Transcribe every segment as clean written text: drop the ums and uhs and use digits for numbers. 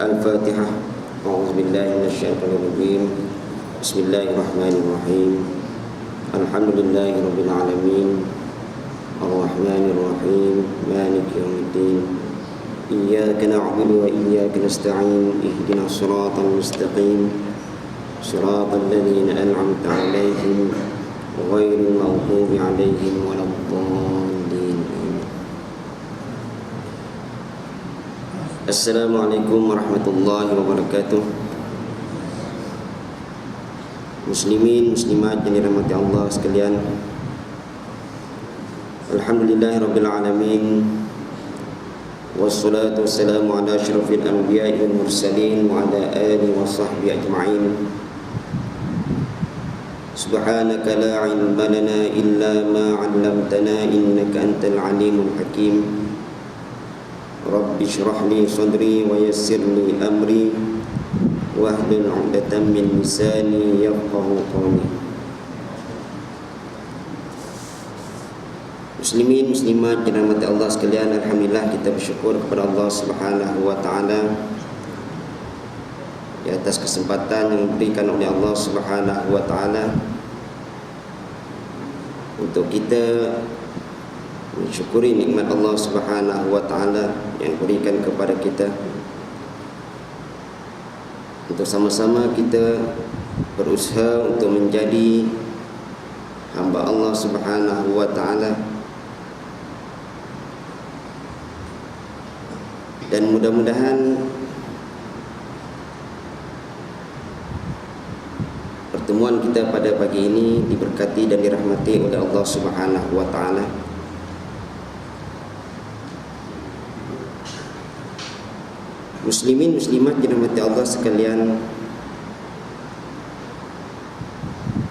Al-Fatihah. A'udzubillahi minasyaitonirrajim. Bismillahirrahmanirrahim. Alhamdulillahirabbil alamin. Arrahmanirrahim. Maliki yaumiddin. Iyyaka na'budu wa iyyaka nasta'in. Ihdinas siratal mustaqim. Siratal ladzina an'amta 'alaihim ghairil maghdubi 'alaihim waladdallin. Assalamualaikum warahmatullahi wabarakatuh. Muslimin, muslimat yang dirahmati Allah sekalian, alhamdulillahirabbil alamin. Wassalatu wassalamu ala asyrafil anbiya'i wal mursalin wa ala alihi wa sahbihi ajma'in. Subhanaka la ilma lana illa ma 'allamtana innaka antal alimul hakim. Rabbi shrah li sadri wa yassir li amri wahlul 'uqdatam min lisani yafqahu qawli. Muslimin, muslimat yang dirahmati Allah sekalian, alhamdulillah kita bersyukur kepada Allah Subhanahu wa taala di atas kesempatan yang diberikan oleh Allah Subhanahu wa taala untuk kita mensyukuri nikmat Allah Subhanahu wa taala yang diberikan kepada kita, untuk sama-sama kita berusaha untuk menjadi hamba Allah Subhanahu wa taala, dan mudah-mudahan pertemuan kita pada pagi ini diberkati dan dirahmati oleh Allah Subhanahu wa taala. Muslimin, muslimat dirahmati Allah sekalian,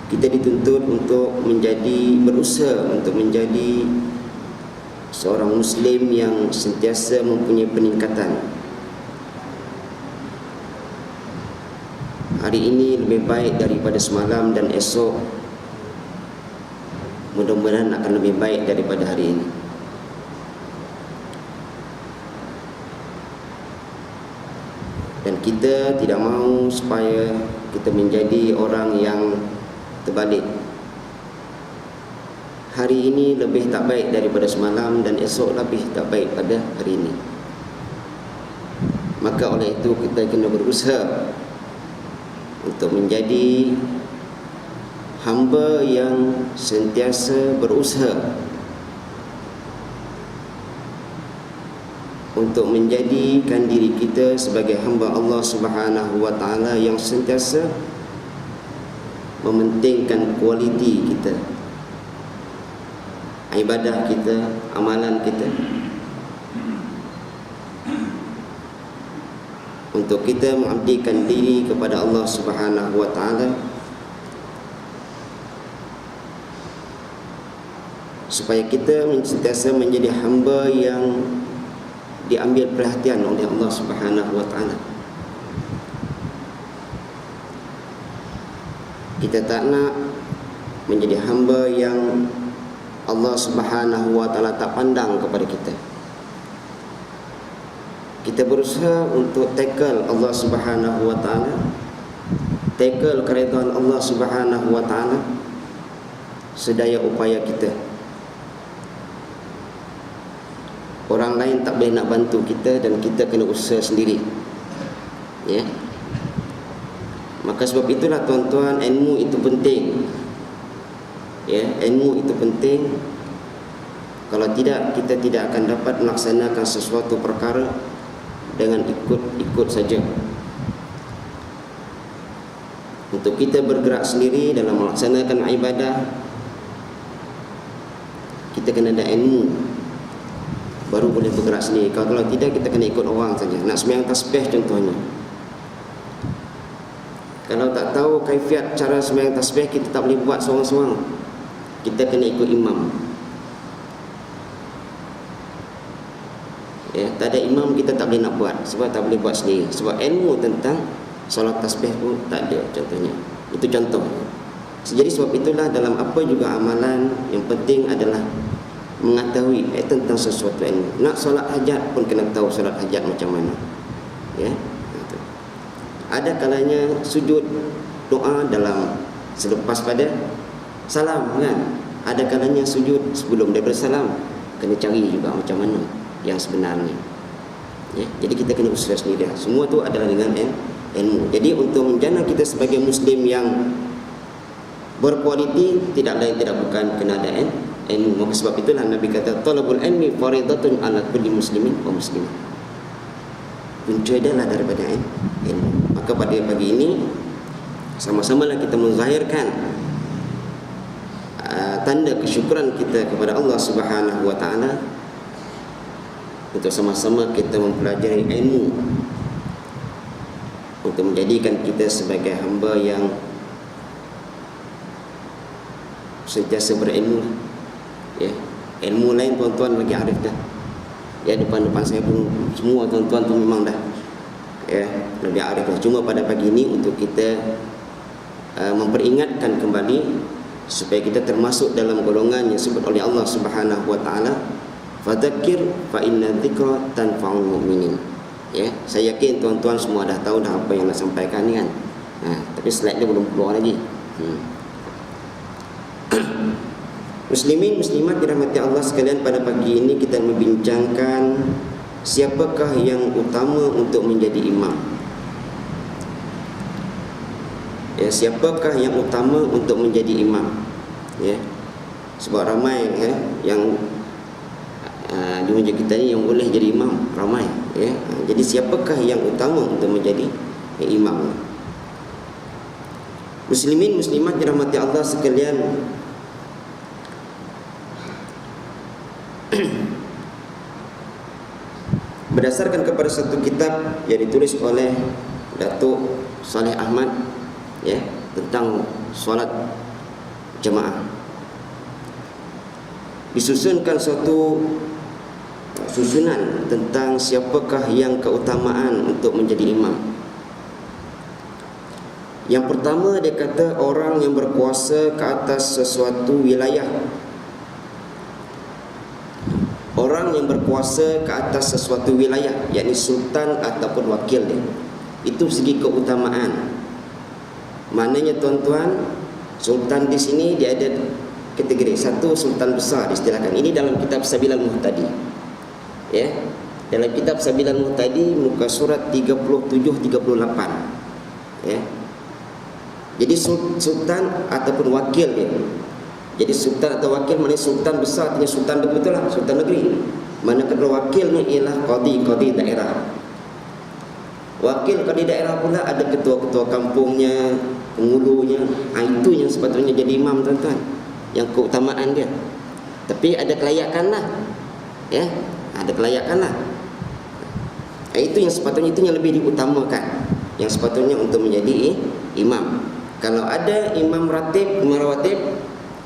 kita dituntut untuk berusaha untuk menjadi seorang muslim yang sentiasa mempunyai peningkatan. Hari ini lebih baik daripada semalam, dan esok mudah-mudahan akan lebih baik daripada hari ini. Dan kita tidak mahu supaya kita menjadi orang yang terbalik. Hari ini lebih tak baik daripada semalam, dan esok lebih tak baik pada hari ini. Maka oleh itu kita kena berusaha untuk menjadi hamba yang sentiasa berusaha untuk menjadikan diri kita sebagai hamba Allah Subhanahu wa taala yang sentiasa mementingkan kualiti kita, ibadah kita, amalan kita, untuk kita mengabdikan diri kepada Allah Subhanahu wa taala, supaya kita sentiasa menjadi hamba yang diambil perhatian oleh Allah Subhanahu wa taala. Kita tak nak menjadi hamba yang Allah Subhanahu wa taala tak pandang kepada kita. Kita berusaha untuk tackle Allah Subhanahu wa taala, tackle keridhaan Allah Subhanahu wa taala sedaya upaya kita. Orang lain tak boleh nak bantu kita, dan kita kena usaha sendiri. Ya. Maka sebab itulah tuan-tuan, ilmu itu penting. Ya, ilmu itu penting. Kalau tidak, kita tidak akan dapat melaksanakan sesuatu perkara dengan ikut saja. Untuk kita bergerak sendiri dalam melaksanakan ibadah, kita kena ada ilmu, baru boleh bergerak sendiri. Kalau tidak, kita kena ikut orang saja. Nak sembahyang tasbih contohnya, kalau tak tahu kaifiat cara sembahyang tasbih, kita tak boleh buat seorang-seorang. Kita kena ikut imam. Ya, tak ada imam kita tak boleh nak buat, sebab tak boleh buat sendiri. Sebab ilmu tentang solat tasbih pun tak ada contohnya. Itu contoh. Jadi sebab itulah dalam apa juga amalan, yang penting adalah mengetahui tentang sesuatu ilmu. Nak solat hajat pun kena tahu solat hajat macam mana. Ya. ada kalanya sujud doa dalam selepas pada salam kan. Ada kalanya sujud sebelum dia bersalam. Kena cari juga macam mana yang sebenarnya. Ya, jadi kita kena usaha sendiri. Semua tu adalah dengan ilmu. Jadi untuk menjana kita sebagai Muslim yang berkualiti, tidak lain tidak bukan kena ada ilmu. Maka sebab itulah Nabi kata talabul ilmi faridatun ala kulli muslimin wa muslimah. Punca adalah daripada ilmu. Maka pada pagi ini sama-samalah kita menzahirkan tanda kesyukuran kita kepada Allah Subhanahu wa taala untuk sama-sama kita mempelajari ilmu untuk menjadikan kita sebagai hamba yang sentiasa berilmu. Ya, ilmu lain tuan-tuan lagi arif dah. Ya, depan-depan saya pun semua tuan-tuan tu memang dah ya lebih arif dah. Cuma pada pagi ini untuk kita memperingatkan kembali supaya kita termasuk dalam golongan yang disebut oleh Allah Subhanahu wa taala, fadzakir fa inna dzikra tanfa'ul mu'minin. Ya, saya yakin tuan-tuan semua dah tahu dah apa yang nak sampaikan ni kan. Tapi slide dia belum keluar lagi. Muslimin muslimat dirahmati Allah sekalian, pada pagi ini kita membincangkan siapakah yang utama untuk menjadi imam. Ya, siapakah yang utama untuk menjadi imam? Ya, sebab ramai yang di majlis kita ni yang boleh jadi imam ramai. Ya, jadi siapakah yang utama untuk menjadi imam? Muslimin muslimat dirahmati Allah sekalian, berdasarkan kepada satu kitab yang ditulis oleh Datuk Saleh Ahmad ya tentang solat jemaah, disusunkan suatu susunan tentang siapakah yang keutamaan untuk menjadi imam. Yang pertama dia kata orang yang berkuasa ke atas sesuatu wilayah. Orang yang berkuasa ke atas sesuatu wilayah, yakni sultan ataupun wakil dia. Itu segi keutamaan. Maknanya tuan-tuan, sultan di sini dia ada kategori. Satu, sultan besar diistilahkan. Ini dalam kitab Sabilal Muhtadi. Ya. Dalam kitab Sabilal Muhtadi muka surat 37-38. Ya. Jadi sultan ataupun wakil dia. Jadi sultan atau wakil maknanya sultan besar, artinya sultan betul lah, sultan negeri. Manakala wakilnya ialah qadi daerah. Wakil qadi daerah pula ada ketua-ketua kampungnya, pengulunya. Itu yang sepatutnya jadi imam tuan-tuan, yang keutamaan dia. Tapi ada kelayakan lah. Ya, ada kelayakan lah. Itu yang sepatutnya, itu yang lebih diutamakan, yang sepatutnya untuk menjadi imam. Kalau ada imam ratib, imam rawatib,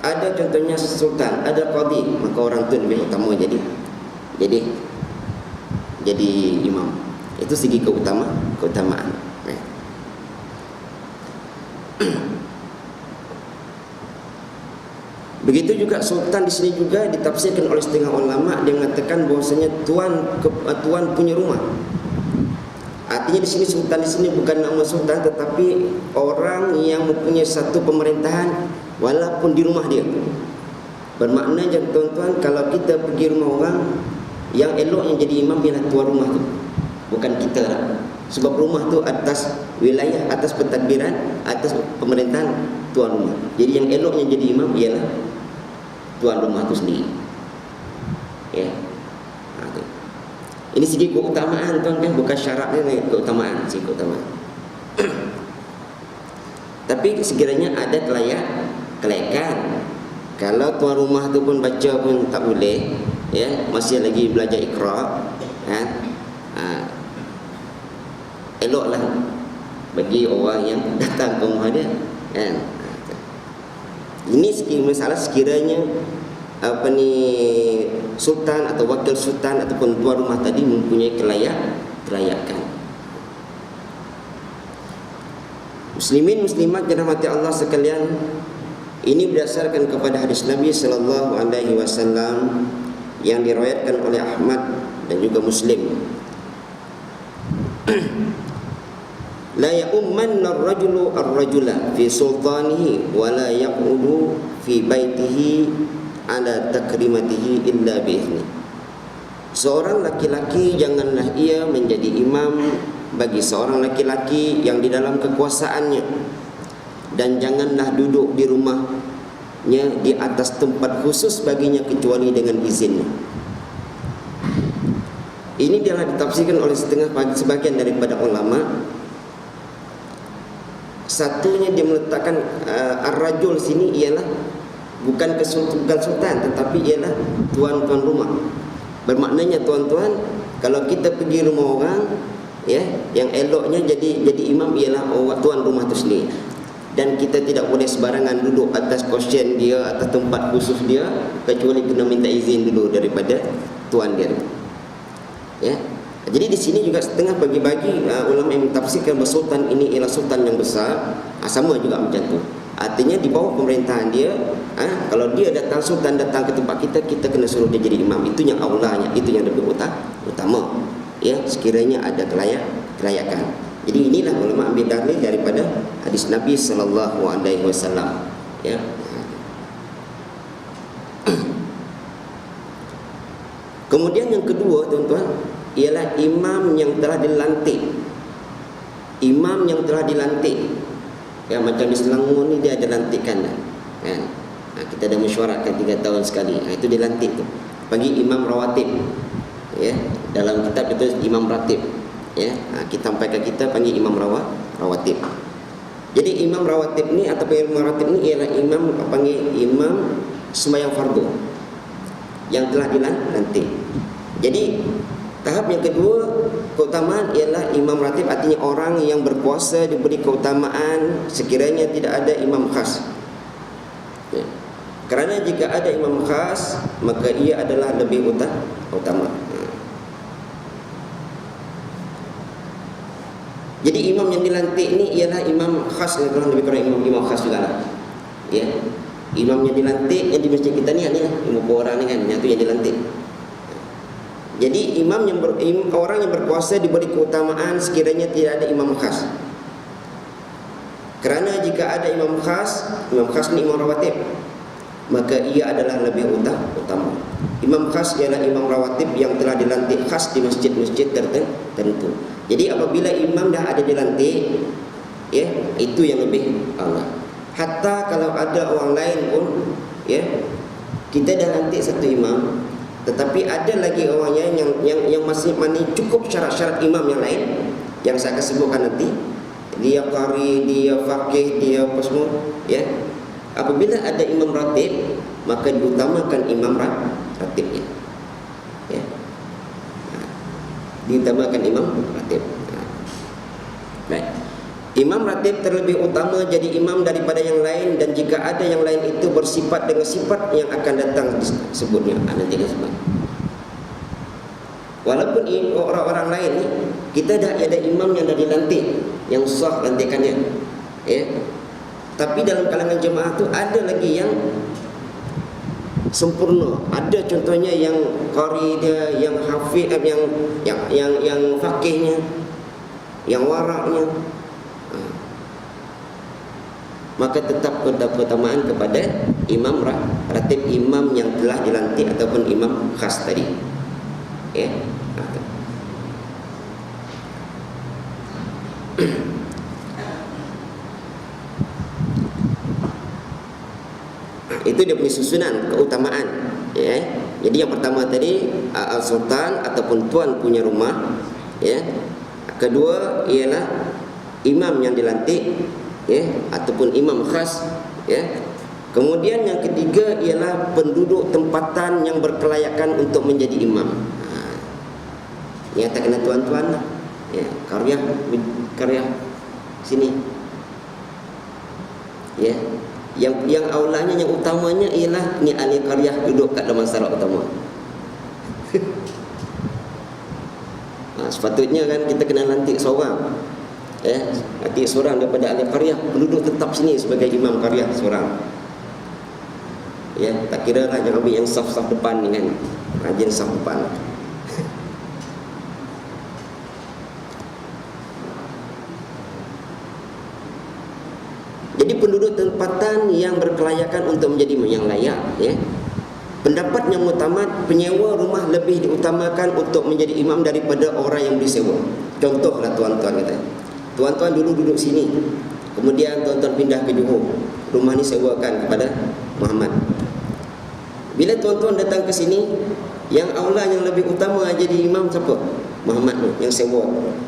ada contohnya sultan, ada qadi, maka orang tu lebih utama jadi imam. Itu segi keutamaan. Begitu juga sultan di sini juga ditafsirkan oleh setengah ulama, dia mengatakan bahwasanya tuan punya rumah. Artinya di sini sultan di sini bukan nama sultan, tetapi orang yang mempunyai satu pemerintahan walaupun di rumah dia. Bermakna tuan-tuan, kalau kita pergi rumah orang, yang elok yang jadi imam ialah tuan rumah tu, bukan kita lah. Sebab rumah tu atas wilayah, atas pentadbiran, atas pemerintahan tuan rumah. Jadi yang elok yang jadi imam ialah tuan rumah tu sendiri. Ya. Ini segi keutamaan tuan kan, bukan syaratnya keutamaan, segi keutamaan. Tapi sekiranya ada kelayakan. Kalau tuan rumah tu pun baca pun tak boleh, ya, masih lagi belajar Iqra, kan? Eloklah bagi orang yang datang ke rumah dia, kan? Ini masalah sekiranya sultan atau wakil sultan ataupun tuan rumah tadi mempunyai kelayakan. Muslimin muslimat dirahmati Allah sekalian, ini berdasarkan kepada hadis Nabi sallallahu alaihi wasallam yang diriwayatkan oleh Ahmad dan juga Muslim. la ya'ummanna ar-rajulu ar-rajula fi sultanihi wa la yaqudu fi baitihi ala takrimatihi illa bi'izni. Seorang laki-laki janganlah ia menjadi imam bagi seorang laki-laki yang di dalam kekuasaannya, dan janganlah duduk di rumahnya di atas tempat khusus baginya kecuali dengan izinnya. Ini telah ditafsirkan oleh sebagian daripada ulama. Satunya dia meletakkan ar-rajul sini ialah bukan sultan, tetapi ialah tuan-tuan rumah. Bermaknanya tuan-tuan, kalau kita pergi rumah orang, ya, yang eloknya jadi imam ialah tuan rumah itu sendiri. Dan kita tidak boleh sembarangan duduk atas kursi dia, atas tempat khusus dia, kecuali kena minta izin dulu daripada tuan dia. Ya. Jadi di sini juga setengah bagi-bagi ulama yang mentafsirkan bahawa sultan ini ialah sultan yang besar, sama juga macam tu. Artinya di bawah pemerintahan dia, kalau dia datang, sultan datang ke tempat kita, kita kena suruh dia jadi imam. Itu yang aulanya, itu yang lebih utama. Ya, sekiranya ada kelayakan. Jadi inilah ulama ambil dalil daripada hadis Nabi sallallahu alaihi wasallam. Ya. Kemudian yang kedua, tuan-tuan, ialah imam yang telah dilantik. Imam yang telah dilantik. Ya, macam di Selangor ni dia ada lantikan dah. Kan? Kita ada mesyuaratkan 3 tahun sekali. Itu dilantik tu. Panggil imam rawatib. Ya, dalam kitab itu imam ratib. Ya, kita sampaikan kita panggil imam rawatib. Jadi imam rawatib ni atau imam rawatib ni ialah imam panggil imam sembahyang fardu yang telah dilantik. Jadi tahap yang kedua, keutamaan ialah imam ratib, artinya orang yang berkuasa diberi keutamaan sekiranya tidak ada imam khas. Ya. Kerana jika ada imam khas, maka ia adalah lebih utama. Jadi imam yang dilantik ni ialah imam khas, lebih kurang imam khas juga lah. Ya. Imam yang dilantik yang di masjid kita ni lah, 50 orang ni kan, yang tu yang dilantik. Jadi orang yang berkuasa diberi keutamaan sekiranya tidak ada imam khas. Kerana jika ada imam khas ni imam rawatib, maka ia adalah lebih utama. Imam khas ialah imam rawatib yang telah dilantik khas di masjid-masjid tertentu. Jadi apabila imam dah ada dilantik, ya, itu yang lebih Allah. Hatta kalau ada orang lain pun, ya, kita dah lantik satu imam, tetapi ada lagi orang yang masih cukup syarat-syarat imam yang lain yang saya akan sebutkan nanti. Dia qari, dia faqih, dia apa semua, ya. Apabila ada imam ratib, maka diutamakan imam ratibnya. Ya. Diutamakan imam ratib. Baik. Imam ratib terlebih utama jadi imam daripada yang lain, dan jika ada yang lain itu bersifat dengan sifat yang akan datang disebutnya. Nanti dia sebut. Walaupun orang-orang lain ni, kita dah ada imam yang dah dilantik, yang sah lantikannya, ya. Tapi dalam kalangan jemaah tu ada lagi yang sempurna. Ada contohnya yang qari dia, yang hafiz, yang faqihnya, yang waraknya. Maka tetap keutamaan kepada imam ratib, imam yang telah dilantik ataupun imam khas tadi. Ya. Itu dia punya susunan keutamaan, ya. Jadi yang pertama tadi sultan ataupun tuan punya rumah, ya. Kedua ialah imam yang dilantik, ya, ataupun imam khas, ya. Kemudian yang ketiga ialah penduduk tempatan yang berkelayakan untuk menjadi imam. Yang tak kena tuan-tuan lah, ya, karya sini, ya. Yang aulanya, yang utamanya ialah ni ahli qaryah duduk kat dalam masyarakat utama. Sepatutnya kan kita kena lantik seorang, ya, lantik seorang daripada ahli qaryah, penduduk tetap sini sebagai imam qaryah seorang. Ya, tak kira lah jangan ambil yang saf-saf depan ni kan, rajin saf depan. Jadi penduduk tempatan yang berkelayakan untuk menjadi yang layak, ya. Pendapat yang utama, penyewa rumah lebih diutamakan untuk menjadi imam daripada orang yang disewa. Contohlah tuan-tuan kata, tuan-tuan dulu duduk sini, kemudian tuan-tuan pindah ke Johor, rumah ni sewakan kepada Muhammad. Bila tuan-tuan datang ke sini, yang aula yang lebih utama jadi imam siapa? Muhammad yang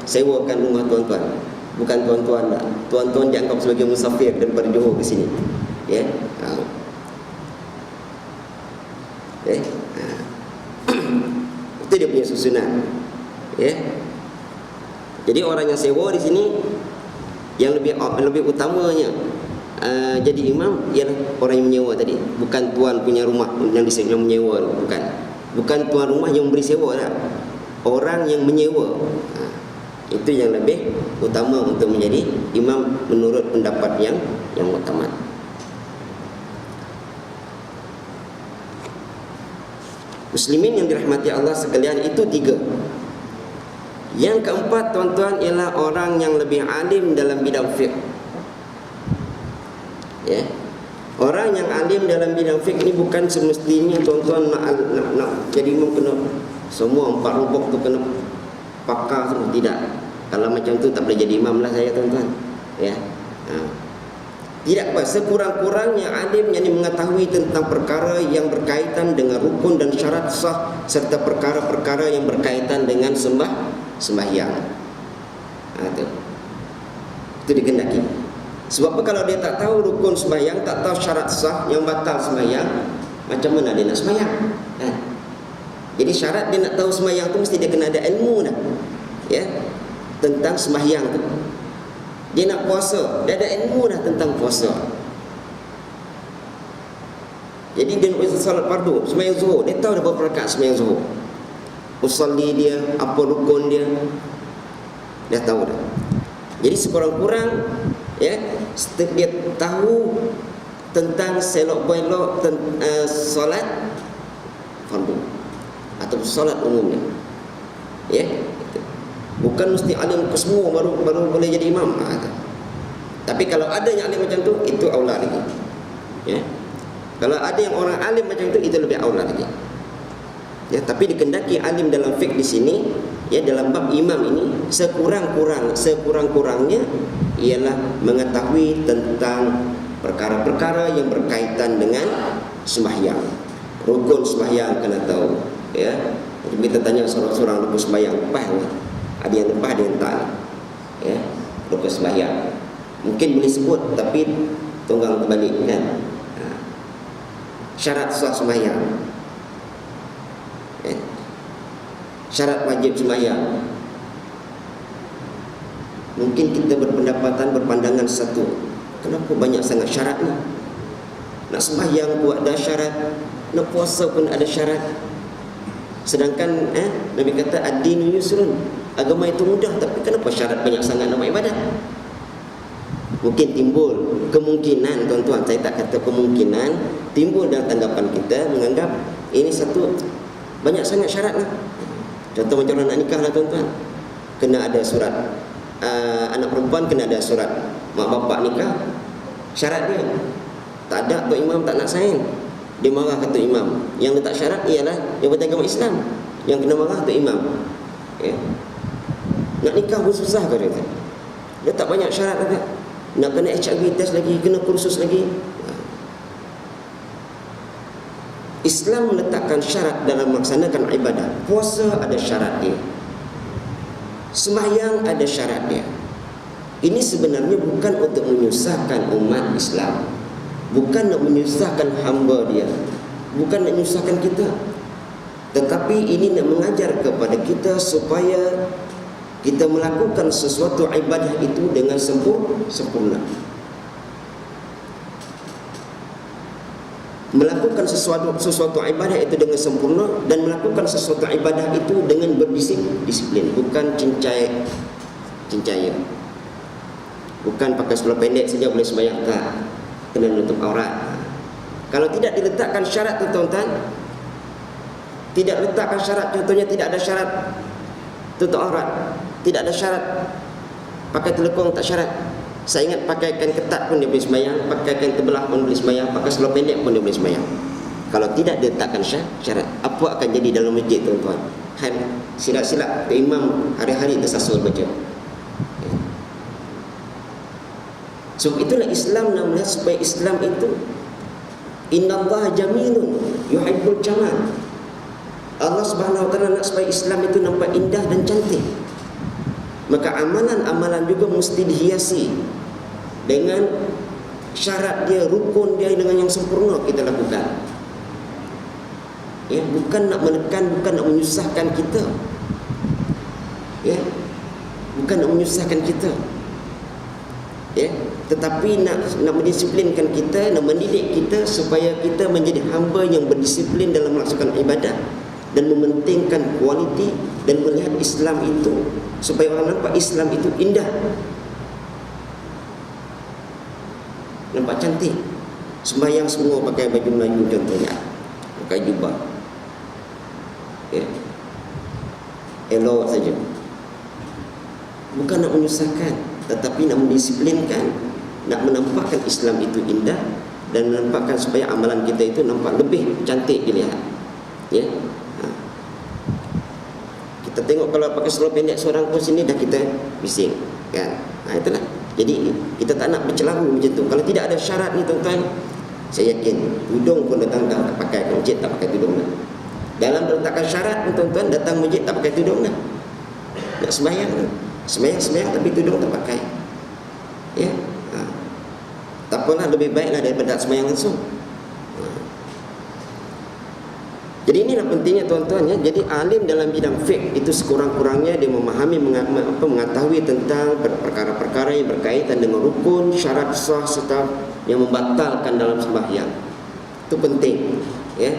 sewakan rumah tuan-tuan. Bukan tuan-tuan tak. Tuan-tuan dianggap sebagai musafir daripada Johor ke sini. Ya. Itu dia punya susunan. Ya. Jadi orang yang sewa di sini yang lebih utamanya jadi imam ialah orang yang menyewa tadi, bukan tuan punya rumah yang menyewa, bukan tuan rumah yang memberi sewa lah. Orang yang menyewa. Itu yang lebih utama untuk menjadi imam menurut pendapat yang utama. Muslimin yang dirahmati Allah sekalian, itu 3. Yang keempat tuan-tuan ialah orang yang lebih alim dalam bidang fiqh. Ya. Orang yang alim dalam bidang fiqh ni bukan semestinya tuan-tuan nak jadi imam kena semua 4 rubuk tu kena pakar semua, tidak. Kalau macam tu tak boleh jadi imam lah saya, tuan-tuan. Ya. Tidak apa, sekurang-kurangnya alim yang mengetahui tentang perkara yang berkaitan dengan rukun dan syarat sah, serta perkara-perkara yang berkaitan dengan sembahyang. Itu dikehendaki. Sebab apa, kalau dia tak tahu rukun sembahyang, tak tahu syarat sah yang batal sembahyang, macam mana dia nak sembahyang? Jadi syarat dia nak tahu sembahyang tu mesti dia kena ada ilmu dah, ya, tentang sembahyang tu. Dia nak puasa, dia ada ilmu dah tentang puasa. Jadi dia nak salat fardu, sembahyang zuhur, dia tahu dah berapa rakaat sembahyang zuhur. Usalli dia, apa rukun dia, dia tahu dah. Jadi sekurang-kurang, ya, setiap dia tahu tentang selok-belok solat fardu atau solat umumnya, ya. Bukan mesti alim ke semua baru boleh jadi imam. Tapi kalau ada yang alim macam tu, itu aula lagi, ya. Kalau ada yang orang alim macam tu, itu lebih aula lagi, ya. Tapi dikehendaki alim dalam fiqh di sini, ya, dalam bab imam ini sekurang-kurangnya ialah mengetahui tentang perkara-perkara yang berkaitan dengan sembahyang. Rukun sembahyang kena tahu, ya. Jadi kita tanya seorang-seorang rukun sembahyang, ada yang lepas, ada yang tak, ya, rukun sembahyang. Mungkin boleh sebut tapi tunggang terbalik, kan. Syarat sah sembahyang, ya. Syarat wajib sembahyang. Mungkin kita berpandangan satu, kenapa banyak sangat syarat ni? Nak sembahyang pun ada syarat, nak puasa pun ada syarat. Sedangkan Nabi kata ad-dinu yusrun, agama itu mudah, tapi kenapa syarat banyak sangat nak ibadat? Mungkin timbul kemungkinan, tuan-tuan, saya tak kata kemungkinan, timbul dalam tanggapan kita menganggap ini satu banyak sangat syarat lah. Contoh macam orang nak nikah lah, tuan-tuan, kena ada surat, anak perempuan kena ada surat mak bapak nikah, syarat dia. Tak ada, Tok Imam tak nak sign, dia marah kata imam. Yang letak syarat ialah yang beragama Islam, yang kena marah Tok Imam, ya. Nak nikah pun susah kau dia. Dia tak banyak syarat ada. Nak kena HIV test lagi, kena kursus lagi. Islam meletakkan syarat dalam melaksanakan ibadah. Puasa ada syarat dia, sembahyang ada syarat dia. Ini sebenarnya bukan untuk menyusahkan umat Islam, bukan nak menyusahkan hamba dia, bukan nak menyusahkan kita, tetapi ini nak mengajar kepada kita supaya kita melakukan sesuatu ibadah itu dengan sempurna. Melakukan sesuatu ibadah itu dengan sempurna, dan melakukan sesuatu ibadah itu dengan berdisiplin, bukan cincaya. Bukan pakai seluar pendek saja boleh sembahyang, tak, kena menutup aurat. Kalau tidak diletakkan syarat, tuan-tuan, tidak letakkan syarat, contohnya tidak ada syarat tutup aurat, tidak ada syarat pakai telekung, tak syarat, Saya ingat pakai kain ketat pun dia boleh sembahyang, pakai kain terbelah pun boleh sembahyang, pakai seluar pendek pun dia boleh sembahyang. Kalau tidak dia letakkan syarat, apa akan jadi dalam masjid, tuan-tuan? Silap-silap imam hari-hari tersasul baca. So itulah Islam namanya, supaya Islam itu innallaha jamilun yuhibbul jamal. Allah Subhanahu wa taala nak supaya Islam itu nampak indah dan cantik. Maka amalan-amalan juga mesti dihiasi dengan syarat dia, rukun dia dengan yang sempurna kita lakukan. Ya, bukan nak menekan, bukan nak menyusahkan kita. Ya, bukan nak menyusahkan kita. Ya, tetapi nak mendisiplinkan kita, nak mendidik kita supaya kita menjadi hamba yang berdisiplin dalam melaksanakan ibadah dan mementingkan kualiti dan melihat Islam itu supaya orang nampak Islam itu indah, nampak cantik. Sembahyang semua pakai baju Melayu contohnya, pakai jubah, ya, elok saja. Bukan nak menyusahkan, tetapi nak mendisiplinkan, nak menampakkan Islam itu indah dan menampakkan supaya amalan kita itu nampak lebih cantik dilihat. Ya, kita tengok kalau pakai seluar pendek seorang pun sini dah kita bising, kan? Itulah. Jadi kita tak nak bercelaru macam tu. Kalau tidak ada syarat ni, tuan-tuan, saya yakin tudung pun datang tak pakai ke masjid, tak pakai tudung dah. Dalam letakkan syarat, tuan-tuan, datang masjid tak pakai tudung dah. Nak sembahyang dah. Sembahyang tapi tudung tak pakai. Ya. Tak apalah, lebih baiklah daripada sembahyang langsung. Jadi inilah pentingnya, tuan-tuan, ya. Jadi alim dalam bidang fiqh itu sekurang-kurangnya dia memahami, mengetahui tentang perkara-perkara yang berkaitan dengan rukun, syarat sah serta yang membatalkan dalam sembahyang. Itu penting, ya.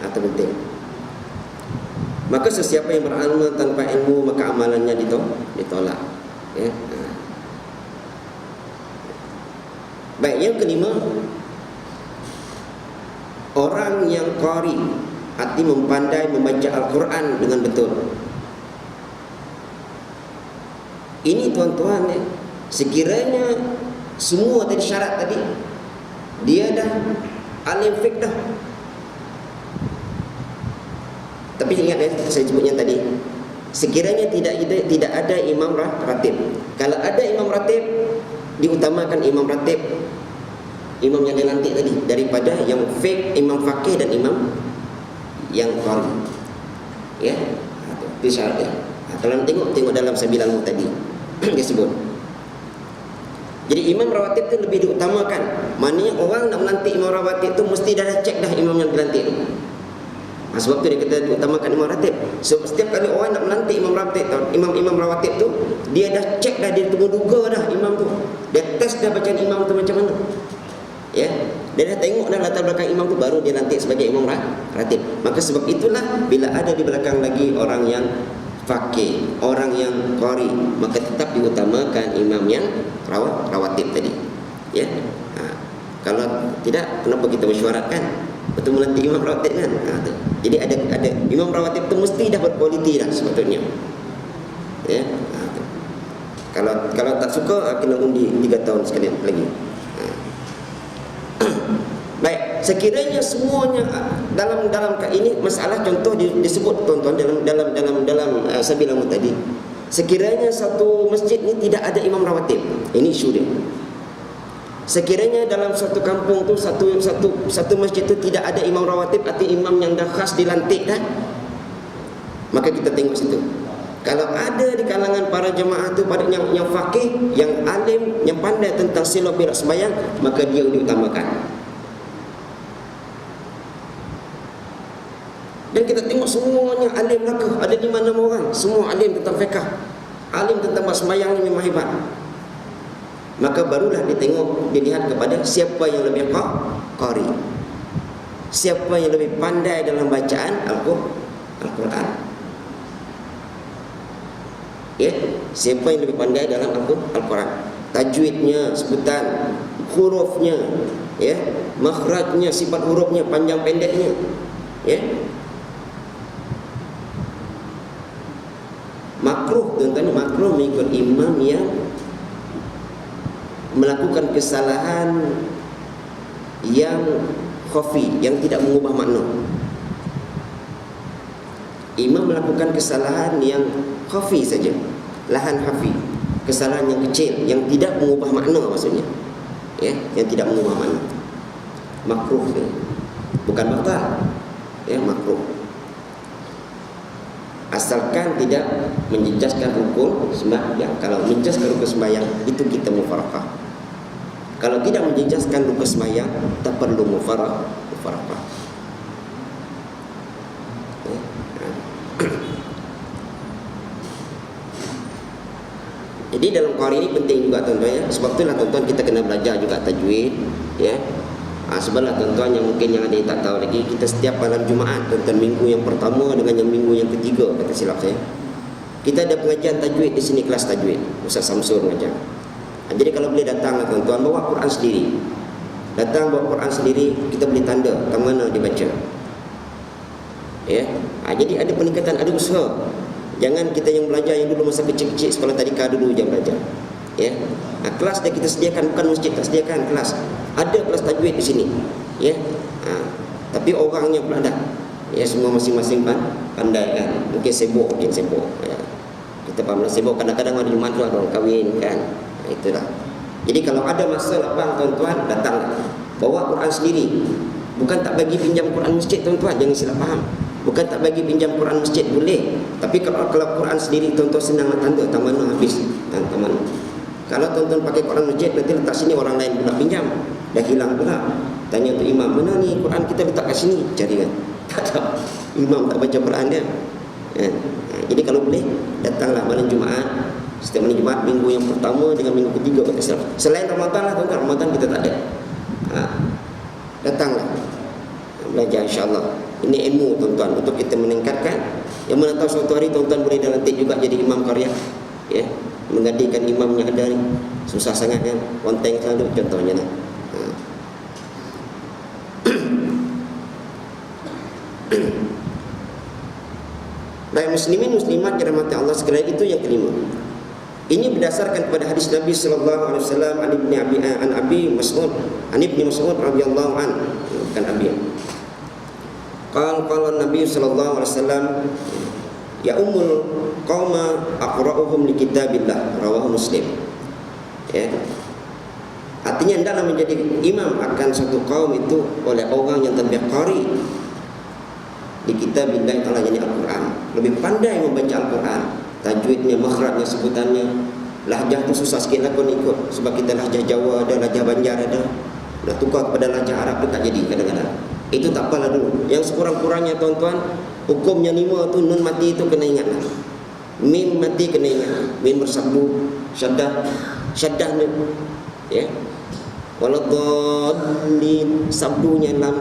Itu penting. Maka sesiapa yang beramal tanpa ilmu, maka amalannya ditolak, ya. Baik, yang kelima, orang yang qari, arti mempandai membaca Al-Quran dengan betul. Ini, tuan-tuan, ya, sekiranya semua tadi syarat tadi dia dah alim fiqh dah. Tapi ingat, ya, saya sebutnya tadi, sekiranya tidak ada imam ratib. Kalau ada imam ratib, diutamakan imam ratib, imam yang dilantik tadi, daripada yang fiqh, imam faqih dan imam yang qari. Ya, itu syaratnya. Kalau tengok dalam Sabilanmu tadi dia sebut. Jadi imam rawatib itu lebih diutamakan. Maknanya orang nak melantik imam rawatib itu mesti dah cek dah imam yang dilantik tu. Sebab tu dia kata diutamakan imam rawatib. So, setiap kali orang nak melantik imam rawatib, imam rawatib tu, dia dah cek dah, dia tunggu duga dah imam tu. Dia test dah bacaan imam tu macam mana. Ya, dia dah tengok dah latar belakang imam tu, baru dia lantik sebagai imam ratib. Maka sebab itulah bila ada di belakang lagi orang yang faqih, orang yang qari, maka tetap diutamakan imam yang rawatib tadi. Ya. Kalau tidak, kenapa kita mesyuaratkan betul melantik imam rawatib, kan? Jadi ada imam rawatib tu mesti dah berkualiti dah sepatutnya. Ya. Kalau tak suka, kena undi 3 tahun sekali lagi. Baik, sekiranya semuanya dalam ini masalah contoh disebut, tuan-tuan, dalam Sabilanmu tadi. Sekiranya satu masjid ni tidak ada imam rawatib, ini isu dia. Sekiranya dalam satu kampung tu satu masjid tu tidak ada imam rawatib, arti imam yang dah khas dilantik dah, maka kita tengok situ. Kalau ada di kalangan para jemaah tu pada yang faqih, yang alim, yang pandai tentang silat berak sembahyang, maka dia diutamakan. Dan kita tengok semuanya alim lah, ada 5-6 orang, semua alim tentang fiqh, alim tentang sembahyang ni memang hebat. Maka barulah dilihat kepada siapa yang lebih qari, siapa yang lebih pandai dalam bacaan Al-Quran. Ya, siapa yang lebih pandai dalam Al-Quran, tajwidnya, sebutan hurufnya, ya, makhrajnya, sifat hurufnya, panjang pendeknya, ya. Makruh, tuan-tuan, makruh mengikut imam yang melakukan kesalahan yang khafi, yang tidak mengubah makna. Imam melakukan kesalahan yang khafi saja, lahan khafi, kesalahan yang kecil yang tidak mengubah makna, maksudnya ya, yang tidak mengubah makna, makruh ya. Bukan batal ya, makruh, asalkan tidak menjejaskan rukun sembahyang. Kalau menjejaskan rukun sembahyang itu kita mufaraqah. Kalau tidak menjejaskan rukun sembahyang, tak perlu mufaraqah. Jadi dalam qari ini penting juga tuan-tuan ya. Sebab itulah tuan-tuan kita kena belajar juga tajwid ya. Sebablah tuan-tuan yang mungkin yang ada yang tak tahu lagi, kita setiap malam Jumaat, tuan-tuan, minggu yang pertama dengan yang minggu yang ketiga, kata silap saya, kita ada pengajian tajwid di sini, kelas tajwid. Ustaz Samsul mengajar. Jadi kalau boleh datang tuan-tuan, bawa Quran sendiri. Datang bawa Quran sendiri, kita boleh tanda tang mana dibaca. Ya. Jadi ada peningkatan, ada usaha. Jangan kita yang belajar yang dulu masa kecil-kecil sekolah tadika dulu yang belajar. Ya. Kelas dah kita sediakan, bukan masjid tak sediakan kelas. Ada kelas tajwid di sini. Ya. Tapi orangnya pula ada. Ya, semua masing-masing pandai kan. Mungkin sibuk. Ya. Kita faham sibuk, kadang-kadang ada Jumaat tu ada orang kahwin kan. Itulah. Jadi kalau ada masa lapang tuan-tuan, datanglah. Bawa Quran sendiri. Bukan tak bagi pinjam Quran masjid tuan-tuan, jangan silap faham. Bukan tak bagi pinjam Quran masjid, boleh. Tapi kalau Quran sendiri tuan-tuan senang nak tanda tak mana habis dan tak mana. Kalau tuan-tuan pakai Quran masjid, nanti letak sini orang lain pula pinjam, dah hilang pula. Tanya tu imam, mana ni Quran kita letak kat sini? Cari kan. Tak tahu. Imam tak baca Quran dia. Jadi kalau boleh, datanglah malam Jumaat. Setiap malam Jumaat, minggu yang pertama dengan minggu ketiga. Selain Ramadan lah tuan-tuan, Ramadan kita tak ada. Datanglah belajar insya-Allah. Ini ilmu tuan-tuan untuk kita meningkatkan. Yang mana tahu suatu hari tuan-tuan boleh nanti juga jadi imam qaryah ya, menggantikan imam yang ada ni. Susah sangat kan, konteng selalu contohnya lah. Baik muslimin muslimat dirahmati Allah sekalian, itu yang kelima. Ini berdasarkan kepada hadis Nabi sallallahu alaihi wasallam an Abi Mas'ud radhiyallahu an, bukan Abi. Qala Nabi sallallahu alaihi wasallam, ya ummul qauma aqra'uhum li kitabillah, rawahu Muslim. Ya. Artinya hendaklah menjadi imam akan satu kaum itu oleh orang yang lebih qari di kitabillah ta'ala, yakni Al-Quran. Lebih pandai membaca Al-Quran, tajwidnya, makhrajnya, sebutannya. Lahjah tu susah sikit lah kau ikut, sebab kita lahjah Jawa ada, lahjah Banjar ada. Nak tukar kepada lahjah Arab pun tak jadi kadang-kadang. Itu tak apalah dulu. Yang sekurang-kurangnya tuan-tuan, hukumnya 5 tu, nun mati itu kena ingat. Mim mati kena ingat. Mim bersabdu, syaddah ni. Ya. Waladhdallin, sabdunya lam.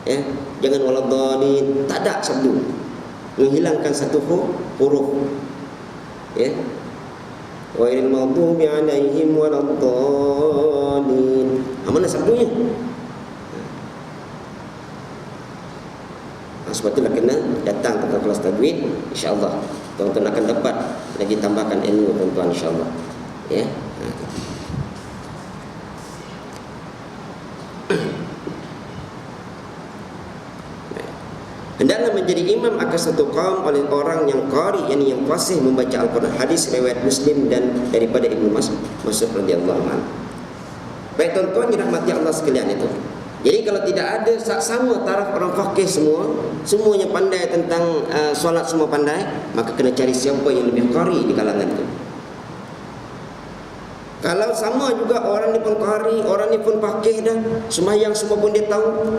Ya. Jangan waladhdallin, tak ada sabdu. Menghilangkan satu huruf. Ya. Ghairil maghdubi alaihim waladhdallin. Mana sabdunya? Sebab itulah kena datang ke kelas tajwid, insya-Allah tuan-tuan akan dapat lagi tambahkan ilmu tuan-tuan insya-Allah. Ya. Hendaklah menjadi imam akan satu kaum oleh orang yang qari, yakni yang fasih membaca Al-Quran. Hadis riwayat Muslim dan daripada Ibnu Mas'ud radhiyallahu anhu. Baik tuan-tuan dirahmati Allah sekalian itu. Jadi kalau tidak ada sama taraf orang fakih semuanya pandai tentang solat, semua pandai, maka kena cari siapa yang lebih qari di kalangan itu. Kalau sama juga orang ni pun qari, orang ni pun fakih dah, sembahyang semua pun dia tahu,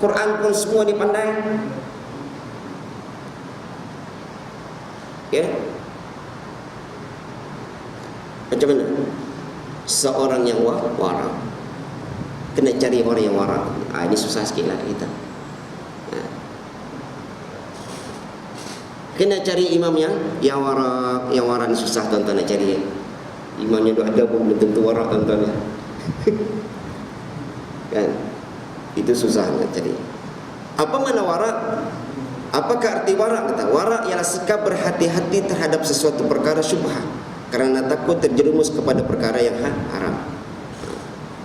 Quran pun semua dia pandai, ya, macam mana? Seorang yang wara, kena cari orang yang wara. Ini susah sikit lah kita. Kena cari imam yang wara. Yang wara ni susah tuan-tuan nak cari. Imamnya ada pun belum tentu wara tuan-tuan. Kan? Itu susah nak cari. Apa mana wara? Apakah arti wara? Kata wara ialah sikap berhati-hati terhadap sesuatu perkara syubhat. Karena takut terjerumus kepada perkara yang haram.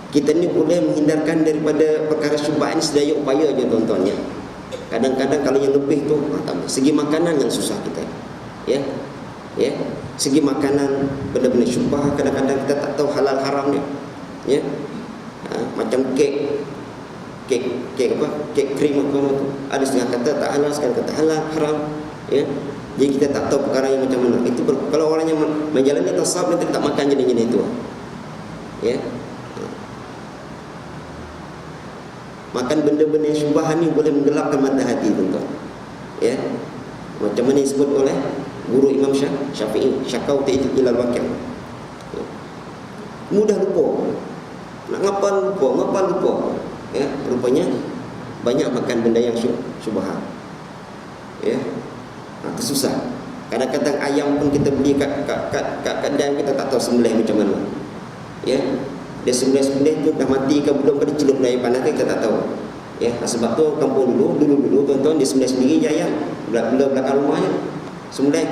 Kita ni boleh menghindarkan daripada perkara syubhat ni sedaya upaya je tuan-tuan ya. Kadang-kadang kalau yang lebih tu segi makanan yang susah kita. Ya. Ya. Segi makanan benda-benda syubhat kadang-kadang kita tak tahu halal haram dia. Ya. Macam kek apa? Kek krim apa tu. Ada setengah kata tak halal, setengah kata halal, haram. Ya. Jadi kita tak tahu perkara yang macam mana. Itu kalau orang yang menjalani tasawuf nanti tak makan jenis-jenis itu. Ya. Makan benda-benda syubhat ni boleh menggelapkan mata hati tuan-tuan. Ya. Macam mana disebut oleh guru Imam Syafi'i, syakau ilal waqi'. Ya. Mudah lupa. Nak ngapal lupa. Ya, rupanya banyak makan benda yang syubhat. Ya. Itu susah. Kadang-kadang ayam pun kita beli kat kedai kita tak tahu sembelih macam mana. Ya. Dia sembelih tu dah mati ke belum, pada celup air panas kita tak tahu. Ya, sebab tu kampung dulu tuan-tuan dia sembelih sendiri je ayam. Belakang rumahnya. Sembelih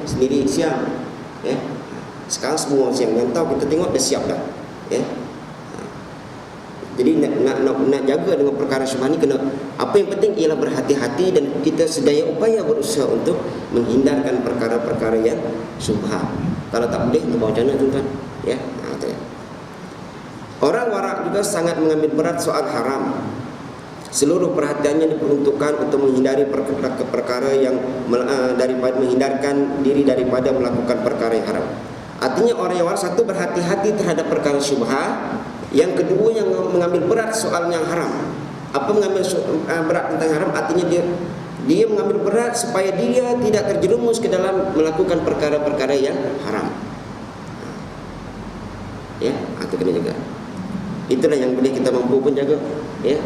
sendiri siang. Ya. Sekarang semua siang rantau kita tengok dah siap dah. Ya. Jadi nak jaga dengan perkara syubhat ni kena, apa yang penting ialah berhati-hati dan kita sedaya upaya berusaha untuk menghindarkan perkara-perkara yang syubhat. Kalau tak boleh nak buat macam mana tuan-tuan? Ya. Orang warak juga sangat mengambil berat soal haram. Seluruh perhatiannya diperuntukkan untuk menghindari perkara yang daripada menghindarkan diri daripada melakukan perkara yang haram. Artinya orang yang warak, satu, berhati-hati terhadap perkara syubhat. Yang kedua, yang mengambil berat soal yang haram. Apa mengambil berat tentang haram? Artinya dia mengambil berat supaya dia tidak terjerumus ke dalam melakukan perkara-perkara yang haram. Ya, itu kena jaga. Itulah yang boleh kita mampu pun jaga. Ya,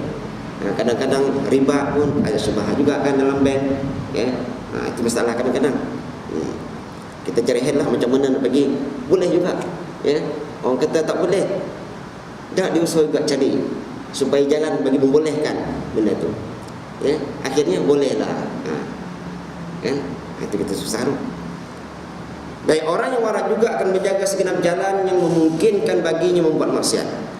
kadang-kadang riba pun ada syubhat juga kan dalam bank. Ya, itu masalah kadang-kadang. Kita cari head lah macam mana nak bagi. Boleh juga. Ya, orang kata tak boleh. Dah diusaha juga cari supaya jalan bagi membolehkan benda tu. Ya, akhirnya bolehlah. Kan? Itu kita susah tu. Baik, orang yang warak juga akan menjaga segenap jalan yang memungkinkan baginya membuat maksiat.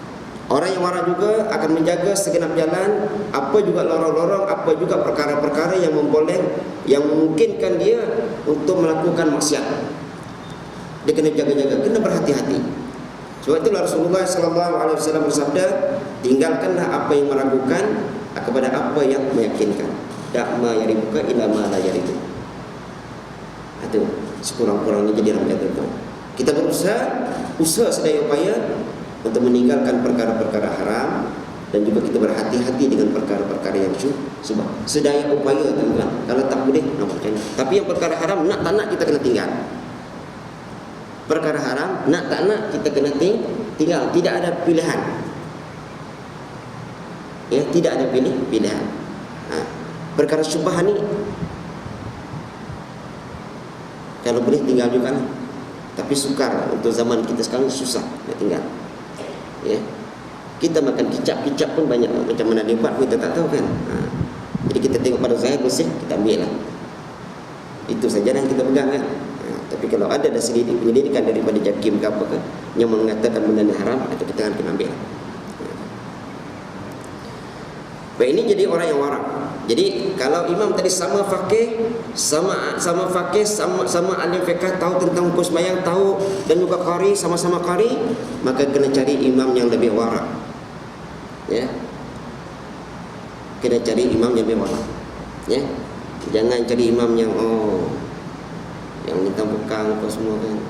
Orang yang warak juga akan menjaga segenap jalan, apa juga lorong-lorong, apa juga perkara-perkara yang memungkinkan dia untuk melakukan maksiat. Dia kena jaga-jaga, kena berhati-hati. Sebab itu Rasulullah SAW bersabda, tinggalkanlah apa yang meragukan kepada apa yang meyakinkan. Da'ma yaribuka ila ma la yaribu. Itu sekurang-kurangnya jadi ramai tuan. Kita usaha sedaya upaya untuk meninggalkan perkara-perkara haram, dan juga kita berhati-hati dengan perkara-perkara yang syubhat. Sedaya upaya tuan-tuan. Kalau tak boleh nak macam ni. Tapi yang perkara haram nak tak nak kita kena tinggal. Perkara haram nak tak nak kita kena tinggal. Tidak ada pilihan. Ya, tidak ada pilihan. Perkara syubhat ni kalau boleh tinggal juga lah. Tapi sukar untuk zaman kita sekarang, susah nak tinggal. Ya. Kita makan kicap pun banyak, macam mana dia buat kita tak tahu kan. Jadi kita tengok pada zahir bersih, kita ambil lah. Itu saja yang kita pegang kan. Tapi kalau ada penyelidikan daripada JAKIM ke apa ke yang mengatakan benda ni haram, itu kita akan kena ambil. Baik, ini jadi orang yang warak. Jadi kalau imam tadi sama faqih, sama alim fiqh, tahu tentang hukum sembahyang, tahu, dan juga qari, sama-sama qari, maka kena cari imam yang lebih warak. Ya. Kena cari imam yang lebih warak. Ya. Jangan cari imam yang yang minta bekang apa semua kan.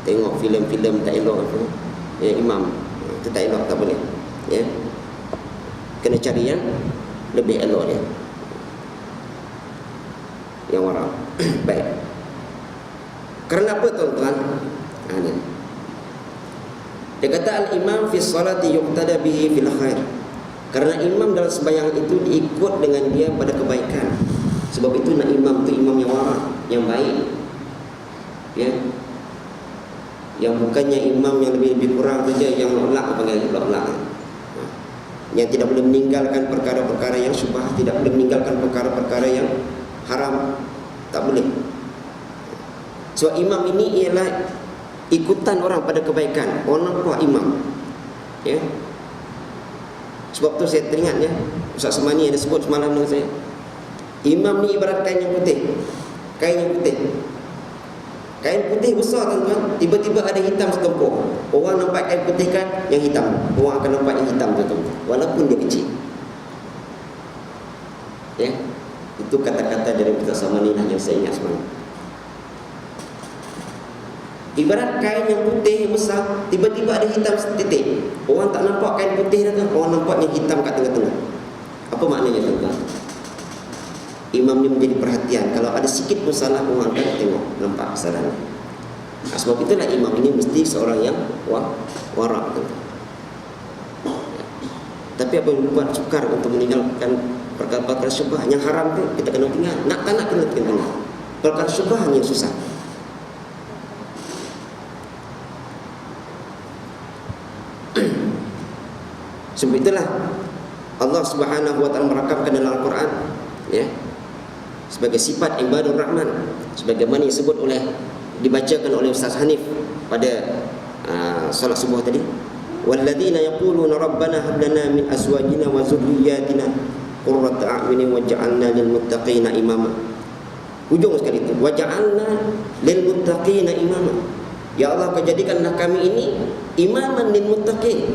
Tengok filem-filem tak elok tu. Ya, imam itu tak elok, tak boleh. Ya. Kena cari yang lebih elok dia, yang warak. Baik. Kerana apa tuan-tuan? Dia kata al-imam fi salati yuqtada bihi fil khair. Kerana imam dalam sembahyang itu diikut dengan dia pada kebaikan. Sebab itu nak imam tu imam yang warak, yang baik. Ya. Yang bukannya imam yang lebih kurang saja, yang lolak, panggil lolak. Yang tidak boleh meninggalkan perkara-perkara yang syubhat, tidak boleh meninggalkan perkara-perkara yang haram, tak boleh. Sebab imam ini ialah ikutan orang pada kebaikan. Orang nampak imam, ya. Sebab tu saya teringat, ya, Ustaz Semani ada sebut semalam dengan saya, imam ni ibarat kain yang putih. Kain yang putih, kain putih besar, tuan-tuan. Tiba-tiba ada hitam setumpuk. Orang nampak kain putih kan yang hitam, orang akan nampak yang hitam, tuan-tuan, walaupun dia kecil. Ya, itu kata-kata dari Ustaz Semani lah yang saya ingat semalam. Ibarat kain yang putih yang besar, tiba-tiba ada hitam setitik. Orang tak nampak kain putih dah, kan? Orang nampak yang hitam kat tengah-tengah. Apa maknanya, tuan-tuan? Imam ni menjadi perhatian. Kalau ada sikit pun salah, orang akan tengok, nampak kesalahan. Sebab itulah imam ini mesti seorang yang warak, tuan-tuan. Tapi apa yang membuat sukar untuk meninggalkan perkara-perkara syubhat yang haram tu, kita kena tinggal. Nak tak nak kena tinggal. Perkara syubhat yang susah. Sebab itulah Allah Subhanahu wa taala merakamkan dalam Al-Quran, ya, sebagai sifat ibadur rahman, sebagaimana disebut oleh, dibacakan oleh Ustaz Hanif pada solat subuh tadi. Walladzina yaquluna rabbana hab lana min azwajina wa dzurriyyatina qurrata a'yunin waj'alna lil muttaqina imama. Hujung sekali itu, waj'alna lil muttaqina imama. Ya Allah, kau jadikanlah kami ini imaman lil muttaqin,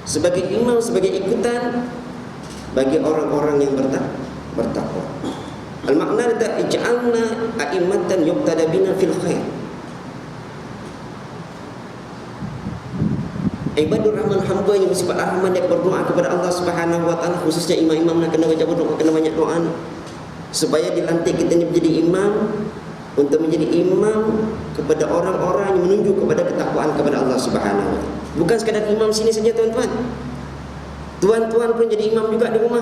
sebagai imam, sebagai ikutan bagi orang-orang yang bertakwa. Al-makna ada ij'alna a'immatan yuqtada bina fil khair. Ibadur rahman, hamba yang bersifat rahman, dia berdoa kepada Allah Subhanahu wa taala, khususnya imam-imam nak kena baca berdoa, kena banyak doa supaya dilantik kita ni menjadi imam, untuk menjadi imam kepada orang-orang yang menunjuk kepada ketakwaan kepada Allah Subhanahu wa taala. Bukan sekadar imam sini saja, tuan-tuan. Tuan-tuan pun jadi imam juga di rumah.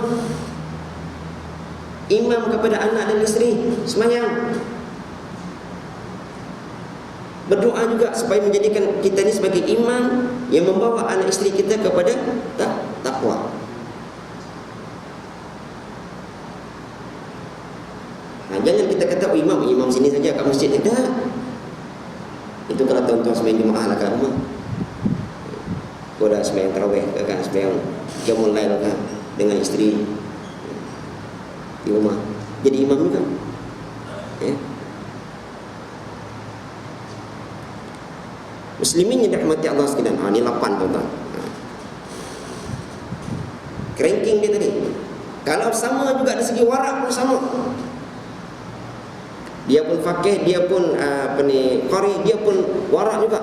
Imam kepada anak dan isteri semayang. Berdoa juga supaya menjadikan kita ni sebagai imam yang membawa anak isteri kita kepada takwa. Jangan kita kata, oh, imam sini saja kat masjid. Tidak. Itu kalau tuan-tuan sembahyang jemaah lah kat rumah. Kau dah sembahyang tarawih ke kan, sembahyang qiyamul lail kan dengan isteri di rumah, jadi imam juga, ya. Muslimin yang dirahmati Allah sekalian. Ini 8, tuan-tuan. Ranking dia tadi. Kalau sama juga dari segi warak pun sama. Dia pun fakih, dia pun qari, dia pun warak juga.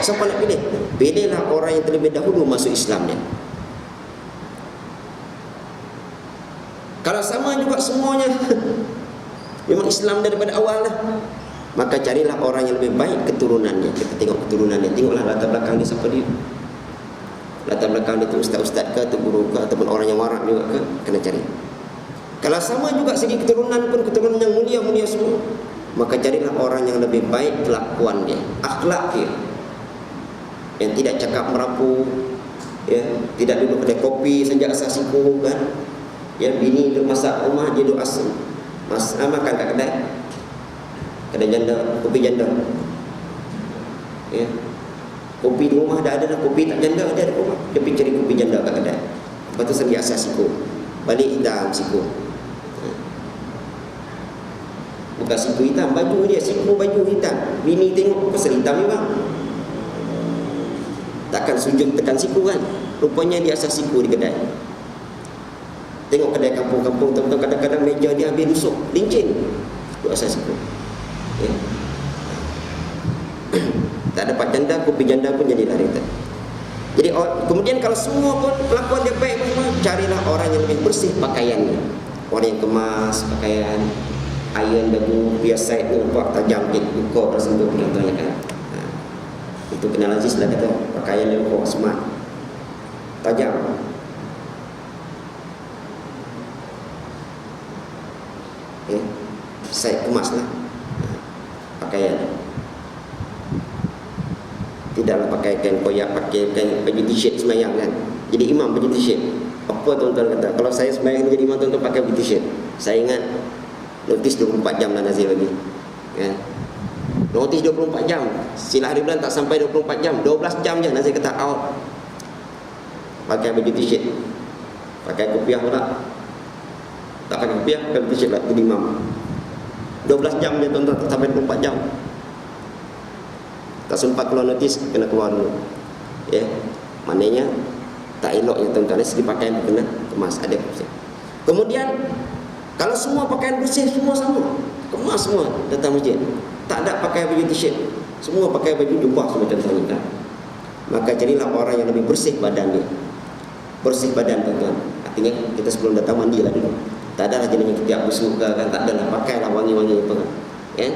Siapa nak pilih? Pilihlah orang yang terlebih dahulu masuk Islam dia. Kalau sama juga semuanya memang Islam daripada awal dah, maka carilah orang yang lebih baik keturunannya. Kita tengok keturunannya, tengoklah latar belakang dia siapa dia. Latar belakang dia tu ustaz-ustaz ke, atau guru ke, ataupun orang yang warak juga ke, kena cari. Kalau sama juga segi keturunan pun keturunan yang mulia-mulia semua, maka carilah orang yang lebih baik kelakuan dia, akhlak dia, yang tidak cakap merapu, ya, tidak duduk kedai kopi saja asal siku kan, ya, bini duduk masak rumah, dia duduk asal makan kat kedai janda, kopi janda, ya. Kopi di rumah dah ada dah, kopi tak janda ada di rumah, dia pergi cari kopi janda kat kedai, lepas tu sendiri asal siku, balik hitam siku. Bukan siku hitam, baju dia siku baju hitam. Bini tengok, pasal hitam ni bang, takkan sujud tekan siku kan. Rupanya dia asal siku di kedai. Tengok kedai kampung-kampung, teman-teman, kadang-kadang meja dia habis rusuk, lincin, itu asal siku, ya. Tak dapat janda, kopi janda pun jadi lari. Jadi kemudian kalau semua pun kelakuan dia baik, carilah orang yang lebih bersih pakaiannya, orang yang kemas pakaian, iron baju, biasa itu nampak tajam, buka tersentuh, contohnya kan. Itu kenal Aziz lah kata, pakaian dia nampak smart, tajam. Ya, saya kemas lah pakaian. Tidaklah pakai kain koyak, pakai kain baju t-shirt semayang kan. Jadi imam baju t-shirt. Apa tuan-tuan kata? Kalau saya semayang jadi imam, tuan-tuan pakai baju t-shirt. Saya ingat notis 24 jam lah Nazir lagi kan. Notis 24 jam. Silah hari bulan tak sampai 24 jam, 12 jam je nasi kata out. Pakai baju t-shirt, pakai kopiah pula. Tak pakai kopiah, pakai t-shirt lah, jadi imam. 12 jam je tuan-tuan, tak sampai 24 jam. Tak sempat keluar notis, kena keluar dulu. Ya, maknanya tak eloknya tuan-tuan, segi pakaian kena kemas, ada bersih. Kemudian kalau semua pakaian bersih, semua sama, kemas semua datang masjid. Tak ada pakai baju t-shirt, semua pakai baju jubah semua contohnya kan. Maka jadilah orang yang lebih bersih badan dia. Bersih badan tuan-tuan. Artinya kita sebelum datang mandi lah dulu. Tak adalah jenisnya ketiak busuk ke kan, tak adalah, pakailah wangi-wangi apa kan. Ya?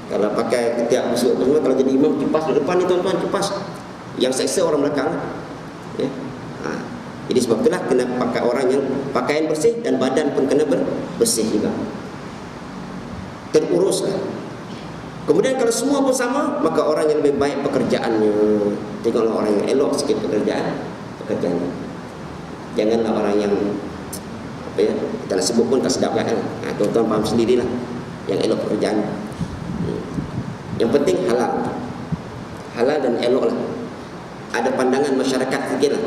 Kalau pakai ketiak busuk apa semua, kalau jadi imam kipas di depan ni tuan-tuan, kipas. Yang seksa orang belakang. Ya? Jadi sebab itulah kena pakai orang yang pakaian bersih dan badan pun kena bersih juga. Teruruslah. Kemudian kalau semua pun sama, maka orang yang lebih baik pekerjaannya. Tengoklah orang yang elok sikit pekerjaannya. Janganlah orang yang apa ya, kita nak sebut pun tak sedap kan. Tuan-tuan faham sendirilah yang elok pekerjaan. Yang penting halal. Halal dan elok lah. Ada pandangan masyarakat sikit lah.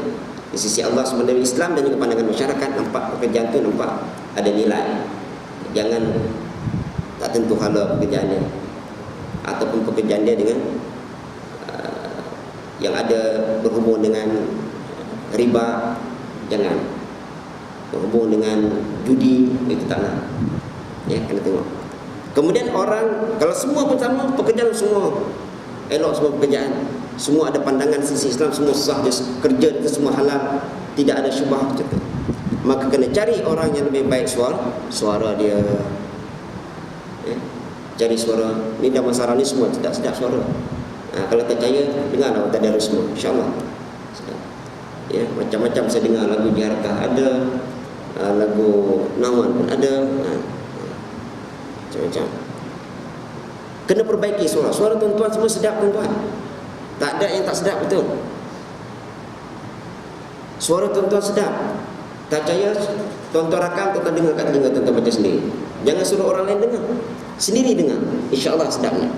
Di sisi Allah SWT Islam dan juga pandangan masyarakat, nampak pekerjaan tu nampak ada nilai. Jangan tak tentu halal pekerjaannya, ataupun pekerjaan dia dengan yang ada berhubung dengan riba, jangan. Berhubung dengan judi, itu tak nak. Ya, kena tengok. Kemudian orang, kalau semua pun sama, pekerjaan semua elok, semua pekerjaan, semua ada pandangan sisi Islam, semua sah, dia kerja itu semua halal, tidak ada syubhah macam tu. Maka kena cari orang yang lebih baik suara dia. Ya, cari suara. Ni dah masalah ni semua tidak sedap suara. Kalau tak percaya, dengarlah tadarus semua, insya-Allah. Ya, macam-macam saya dengar lagu Jarakah ada, lagu Nawan pun ada, macam-macam. Kena perbaiki suara. Suara tuan-tuan semua sedap tuan-tuan. Tak ada yang tak sedap, betul. Suara tuan-tuan sedap. Tak percaya, tuan-tuan rakam, tuan-tuan dengar kat telinga tuan-tuan baca sendiri. Jangan suruh orang lain dengar. Sendiri dengar. InsyaAllah sedapnya.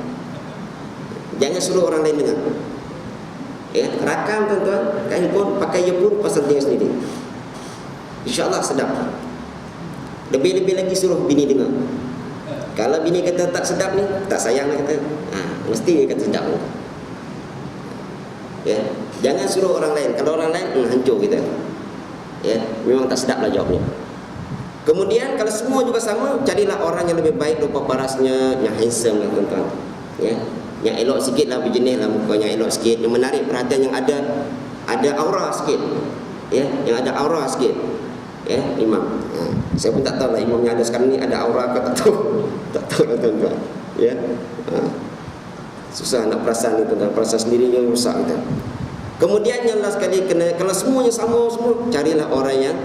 Jangan suruh orang lain dengar. Ya, rakam tuan-tuan kat handphone, pakai earphone, pasal dengar sendiri. InsyaAllah sedap. Lebih-lebih lagi suruh bini dengar. Kalau bini kata tak sedap ni, tak sayang lah kata, mesti dia kata sedap ni. Ya, jangan suruh orang lain. Kalau orang lain, hancur kita. Ya, memang tak sedap lah jawabnya. Kemudian kalau semua juga sama, carilah orang yang lebih baik rupa parasnya, yang handsome lah tuan-tuan. Ya, yang elok sikit lah, berjenis lah mukanya, elok sikit, yang menarik perhatian, yang ada aura sikit. Ya, yang ada aura sikit. Ya, imam. Saya pun tak tahu lah imam yang ada sekarang ni ada aura ke tak tahu. Tak tahu lah tuan-tuan. Ya. Susah nak perasan ni tuan-tuan, perasan sendiri je rusak kita. Kemudian yang last sekali, kena, kalau semuanya sama semua, carilah orang yang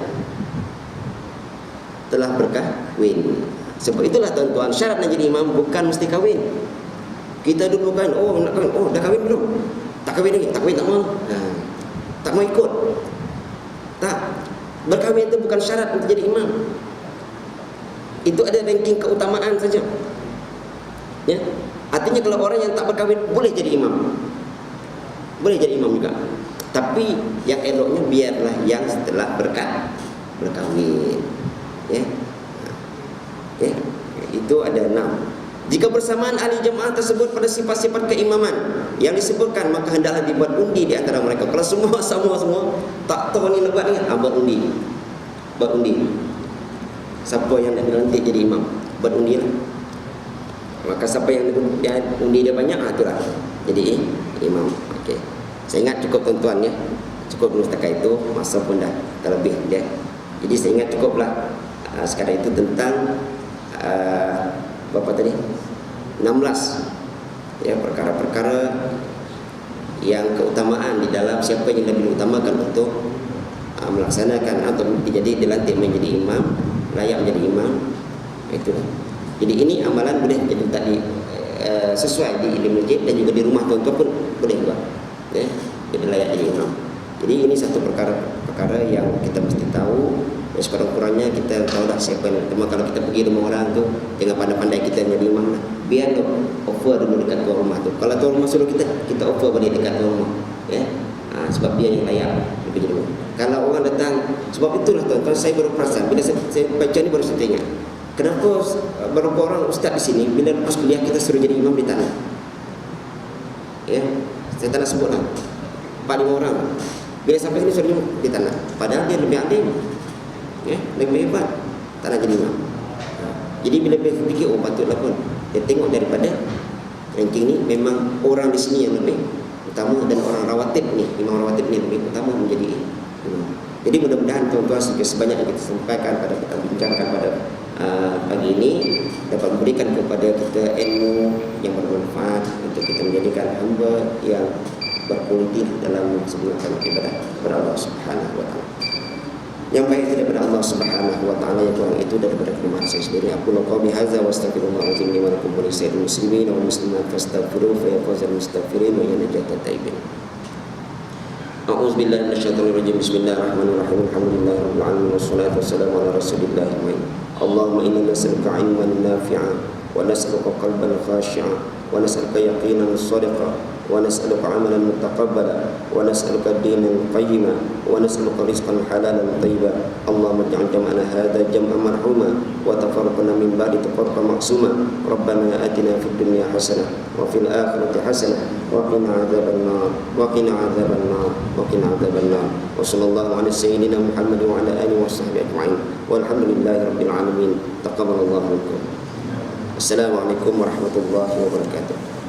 telah berkahwin. Sebab itulah tuan-tuan, syarat nak jadi imam bukan mesti kahwin. Kita dulu kan, nak kahwin, dah kahwin belum? Tak kahwin lagi, tak kahwin tak mau. Tak mau ikut. Tak. Berkahwin itu bukan syarat untuk jadi imam. Itu ada ranking keutamaan saja. Ya. Artinya kalau orang yang tak berkahwin boleh jadi imam. Boleh jadi imam juga. Tapi yang eloknya biarlah yang setelah berkahwin. Ya. Ya. Itu ada 6. Jika bersamaan ahli jemaah tersebut pada sifat-sifat keimaman yang disebutkan, maka hendaklah dibuat undi di antara mereka. Kalau semua sama semua, tak tahu ni nak buat ni, buat undi. Buat undi. Siapa yang nak dilantik jadi imam, buat undi lah. Maka siapa yang undi dia banyak, itulah jadi imam. Okey. Saya ingat cukup tuan-tuan ya. Cukup dulu setakat itu, masa pun dah terlebih dia. Jadi saya ingat cukuplah sekadar itu tentang berapa tadi? 16 ya, perkara-perkara yang keutamaan di dalam siapa yang lebih diutamakan untuk melaksanakan atau jadi dilantik menjadi imam, layak menjadi imam. Itulah. Jadi ini amalan boleh jadi tadi sesuai di masjid dan juga di rumah tuan-tuan pun boleh buat. Ya, jadi layak jadi imam. Jadi ini satu perkara yang kita mesti tahu. Ya, sekurang-kurangnya kita tahu dah siapa yang. Cuma kalau kita pergi rumah orang tu, jangan pandai-pandai kita menjadi imam lah. biar offer dulu dekat tuan rumah tu. Kalau tuan rumah suruh kita offer balik dekat tuan rumah, ya. Sebab dia yang layak lebih dulu. Kalau orang datang, sebab itulah tuan, saya baru perasan bila saya baca ni, baru saya tengok kenapa beberapa orang ustaz di sini bila lepas kuliah kita suruh jadi imam di tanah. Ya, saya tak nak sebut lah, 4-5 orang. Bila sampai sini suruh di tanah, padahal dia lebih alim, ya, lebih hebat, tak nak jadi imam. Jadi bila dia fikir, oh patutlah pun dia tengok daripada ranking ni, memang orang di sini yang lebih utama, dan orang rawatib ni, imam rawatib ni lebih utama menjadi imam. Jadi mudah-mudahan tuan-tuan sebanyak yang kita sampaikan pada kita bincangkan pada pagi ini dapat memberikan kepada kita ilmu yang bermanfaat untuk kita menjadikan hamba yang berkualitas dalam melaksanakan ibadah kepada Allah Subhanahu wa taala. Yang baik daripada Allah Subhanahu wa taala, yang kurang itu daripada kelemahan saya sendiri. Aku lakukan bihadza wa astaghfirullahalazim li wa lakum wa lisa'iril muslimin wal muslimat fastaghfiruhu fa yafuzul mustaghfirin wa yanjatat taibin. A'udzu billahi minasyaitonir rajim. Bismillahirrahmanirrahim. Alhamdulillahirabbil alamin wassalatu wassalamu ala rasulillah. Allahumma inna nas'aluka 'ilman nafi'an wa nas'aluka qalban khashi'an wa nas'aluka yaqinan shadiqan wa nas'aluka 'amalan mutaqabbala wa nas'aluka dinan qayyiman wa nas'aluka rizqan halalan thayyiban. Allahumma ij'al jam'ana hadha jam'an marhuma wa tafarraqna min ba'di tafarruqan ma'suma. Rabbana atina fid dunya hasanah wa fil akhirati hasanah wa qina 'adzaban nar wa qina 'adzaban nar wa qina 'adzaban nar. Wa sallallahu ala sayyidina Muhammad wa ala alihi wa sahbihi ajma'in. Walhamdulillahi rabbil alamin. Taqabbalallahu minkum. Assalamualaikum warahmatullahi wabarakatuh.